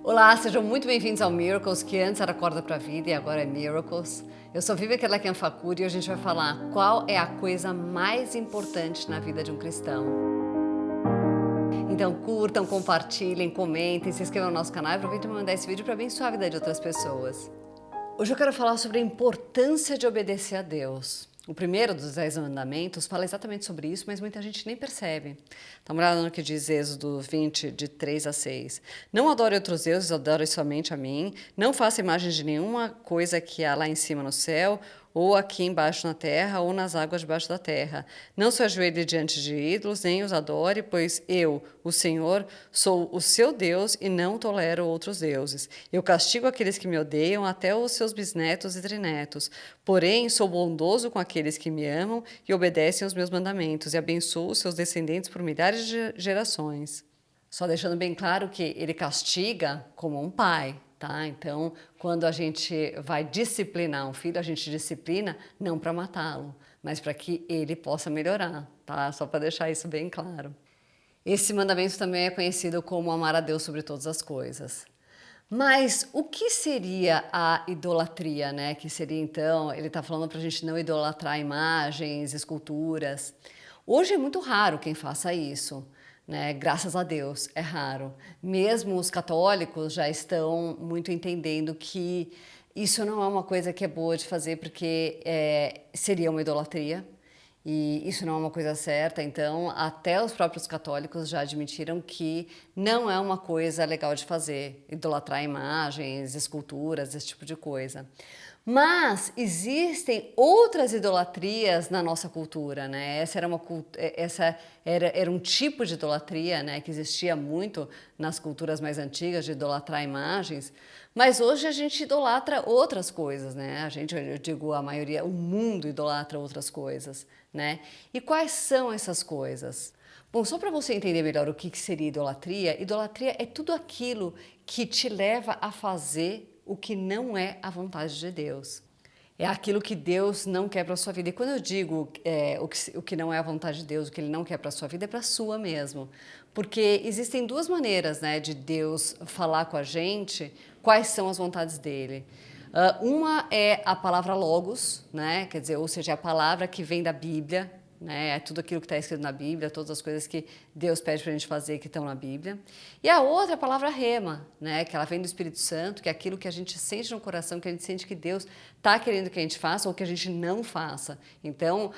Olá, sejam muito bem-vindos ao Miracles, que antes era Acorda pra Vida e agora é Miracles. Eu sou Vivian Keller-Kenfacuri e a gente vai falar qual é a coisa mais importante na vida de um cristão. Então curtam, compartilhem, comentem, se inscrevam no nosso canal e aproveitem para mandar esse vídeo para abençoar a vida de outras pessoas. Hoje eu quero falar sobre a importância de obedecer a Deus. O primeiro dos 10 mandamentos fala exatamente sobre isso, mas muita gente nem percebe. Dá uma olhada no que diz Êxodo 20, de 3 a 6. Não adore outros deuses, adore somente a mim. Não faça imagem de nenhuma coisa que há lá em cima no céu, ou aqui embaixo na terra, ou nas águas debaixo da terra. Não se ajoelhe diante de ídolos, nem os adore, pois eu, o Senhor, sou o seu Deus e não tolero outros deuses. Eu castigo aqueles que me odeiam, até os seus bisnetos e trinetos. Porém, sou bondoso com aqueles que me amam e obedecem aos meus mandamentos, e abençoo os seus descendentes por milhares de gerações. Só deixando bem claro que ele castiga como um pai, tá? Então, quando a gente vai disciplinar um filho, a gente disciplina não para matá-lo, mas para que ele possa melhorar, tá? Só para deixar isso bem claro. Esse mandamento também é conhecido como amar a Deus sobre todas as coisas. Mas o que seria a idolatria, né? Que seria então, ele está falando para a gente não idolatrar imagens, esculturas. Hoje é muito raro quem faça isso, né? Graças a Deus, é raro. Mesmo os católicos já estão muito entendendo que isso não é uma coisa que é boa de fazer porque seria uma idolatria. E isso não é uma coisa certa, então até os próprios católicos já admitiram que não é uma coisa legal de fazer, idolatrar imagens, esculturas, esse tipo de coisa. Mas existem outras idolatrias na nossa cultura, né? Era um tipo de idolatria, né, que existia muito nas culturas mais antigas, de idolatrar imagens, mas hoje a gente idolatra outras coisas, né? Eu digo a maioria, o mundo idolatra outras coisas, né? E quais são essas coisas? Bom, só para você entender melhor o que seria idolatria, idolatria é tudo aquilo que te leva a fazer o que não é a vontade de Deus. É aquilo que Deus não quer para a sua vida. E quando eu digo o que não é a vontade de Deus, o que Ele não quer para a sua vida, é para a sua mesmo. Porque existem duas maneiras, né, de Deus falar com a gente quais são as vontades dEle. Uma é a palavra logos, né, quer dizer, ou seja, a palavra que vem da Bíblia, né, é tudo aquilo que está escrito na Bíblia, todas as coisas que Deus pede para a gente fazer que estão na Bíblia. E a outra é a palavra rema, né, que ela vem do Espírito Santo, que é aquilo que a gente sente no coração, que a gente sente que Deus está querendo que a gente faça ou que a gente não faça. Então,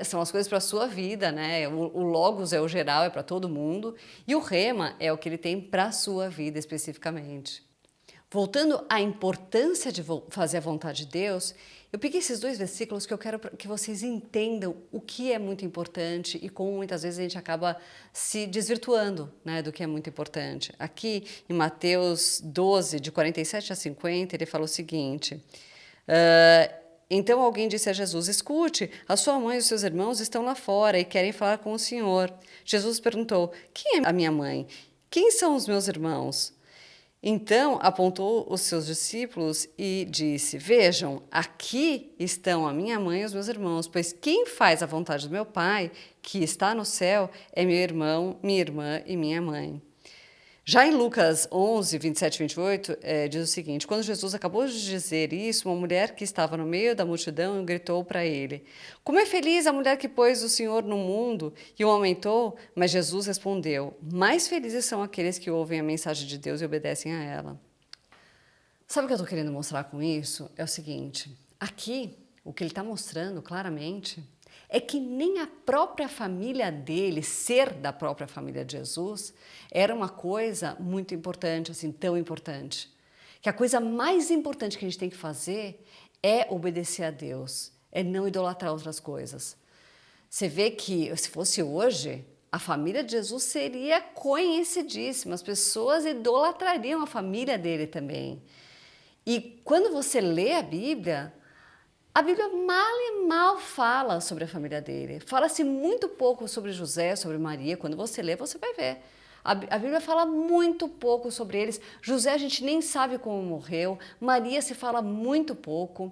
são as coisas para a sua vida, né? O logos é o geral, é para todo mundo, e o rema é o que ele tem para a sua vida especificamente. Voltando à importância de fazer a vontade de Deus, eu peguei esses dois versículos que eu quero que vocês entendam o que é muito importante e como muitas vezes a gente acaba se desvirtuando, né, do que é muito importante. Aqui em Mateus 12, de 47 a 50, ele fala o seguinte: então alguém disse a Jesus: escute, a sua mãe e os seus irmãos estão lá fora e querem falar com o Senhor. Jesus perguntou: quem é a minha mãe? Quem são os meus irmãos? Então apontou os seus discípulos e disse: vejam, aqui estão a minha mãe e os meus irmãos, pois quem faz a vontade do meu Pai, que está no céu, é meu irmão, minha irmã e minha mãe. Já em Lucas 11, 27 e 28, diz o seguinte: quando Jesus acabou de dizer isso, uma mulher que estava no meio da multidão gritou para ele: como é feliz a mulher que pôs o Senhor no mundo e o aumentou? Mas Jesus respondeu: mais felizes são aqueles que ouvem a mensagem de Deus e obedecem a ela. Sabe o que eu estou querendo mostrar com isso? É o seguinte: aqui, o que ele está mostrando claramente é que nem a própria família dele, ser da própria família de Jesus, era uma coisa muito importante, assim, tão importante. Que a coisa mais importante que a gente tem que fazer é obedecer a Deus, é não idolatrar outras coisas. Você vê que, se fosse hoje, a família de Jesus seria conhecidíssima, as pessoas idolatrariam a família dele também. E quando você lê a Bíblia mal e mal fala sobre a família dele. Fala-se muito pouco sobre José, sobre Maria. Quando você lê, você vai ver. A Bíblia fala muito pouco sobre eles. José a gente nem sabe como morreu. Maria se fala muito pouco.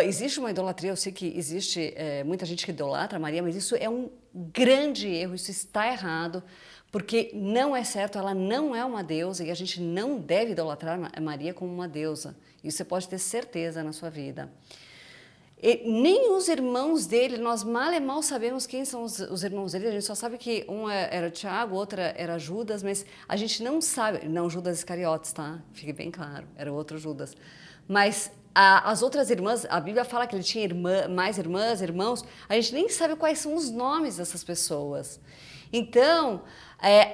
Existe uma idolatria, eu sei que existe muita gente que idolatra Maria, mas isso é um grande erro, isso está errado. Porque não é certo, ela não é uma deusa e a gente não deve idolatrar Maria como uma deusa. Isso você pode ter certeza na sua vida. E nem os irmãos dele, nós mal e mal sabemos quem são os irmãos dele, a gente só sabe que um era Tiago, outro era Judas, mas a gente não sabe, não Judas Iscariotes, tá? Fique bem claro, era outro Judas. Mas as outras irmãs, a Bíblia fala que ele tinha mais irmãs, irmãos, a gente nem sabe quais são os nomes dessas pessoas. Então,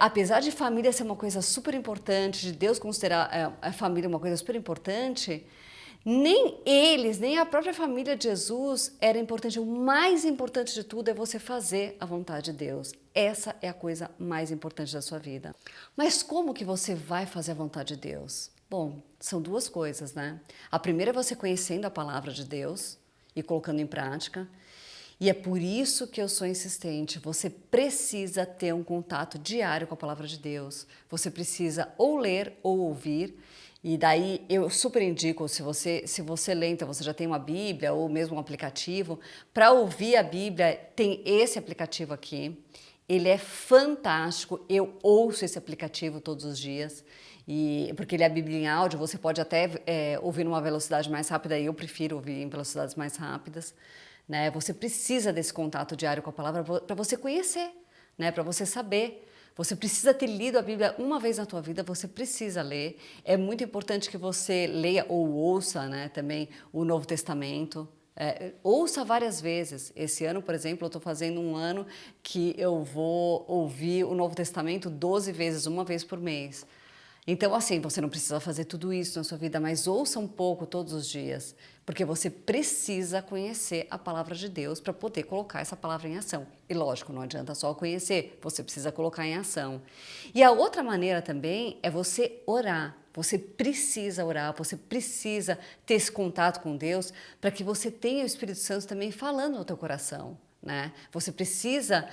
apesar de família ser uma coisa super importante, de Deus considerar a família uma coisa super importante, nem eles, nem a própria família de Jesus era importante. O mais importante de tudo é você fazer a vontade de Deus. Essa é a coisa mais importante da sua vida. Mas como que você vai fazer a vontade de Deus? Bom, são duas coisas, né? A primeira é você conhecendo a palavra de Deus e colocando em prática. E é por isso que eu sou insistente. Você precisa ter um contato diário com a palavra de Deus. Você precisa ou ler ou ouvir. E daí eu super indico, se você lê, então você já tem uma Bíblia ou mesmo um aplicativo, para ouvir a Bíblia tem esse aplicativo aqui. Ele é fantástico, eu ouço esse aplicativo todos os dias, porque ele é a Bíblia em áudio, você pode até ouvir numa velocidade mais rápida, e eu prefiro ouvir em velocidades mais rápidas. Né? Você precisa desse contato diário com a palavra para você conhecer, né? Para você saber. Você precisa ter lido a Bíblia uma vez na tua vida, você precisa ler. É muito importante que você leia ou ouça, né, também o Novo Testamento. Ouça várias vezes. Esse ano, por exemplo, eu estou fazendo um ano que eu vou ouvir o Novo Testamento 12 vezes, uma vez por mês. Então, assim, você não precisa fazer tudo isso na sua vida, mas ouça um pouco todos os dias, porque você precisa conhecer a palavra de Deus para poder colocar essa palavra em ação. E lógico, não adianta só conhecer, você precisa colocar em ação. E a outra maneira também é você orar. Você precisa orar, você precisa ter esse contato com Deus para que você tenha o Espírito Santo também falando no teu coração. Né? Você precisa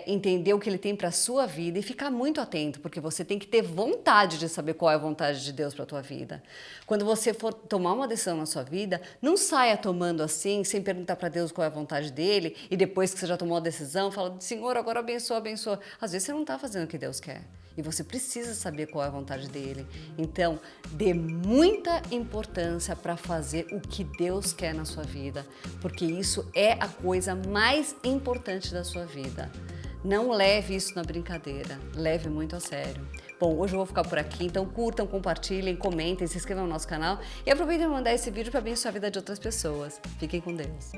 entender o que ele tem para a sua vida e ficar muito atento, porque você tem que ter vontade de saber qual é a vontade de Deus para a tua vida. Quando você for tomar uma decisão na sua vida, não saia tomando assim, sem perguntar para Deus qual é a vontade dele, e depois que você já tomou a decisão, fala, Senhor, agora abençoa, abençoa. Às vezes você não está fazendo o que Deus quer. E você precisa saber qual é a vontade dele. Então, dê muita importância para fazer o que Deus quer na sua vida, porque isso é a coisa mais importante da sua vida. Não leve isso na brincadeira, leve muito a sério. Bom, hoje eu vou ficar por aqui, então curtam, compartilhem, comentem, se inscrevam no nosso canal e aproveitem para mandar esse vídeo para abençoar a vida de outras pessoas. Fiquem com Deus.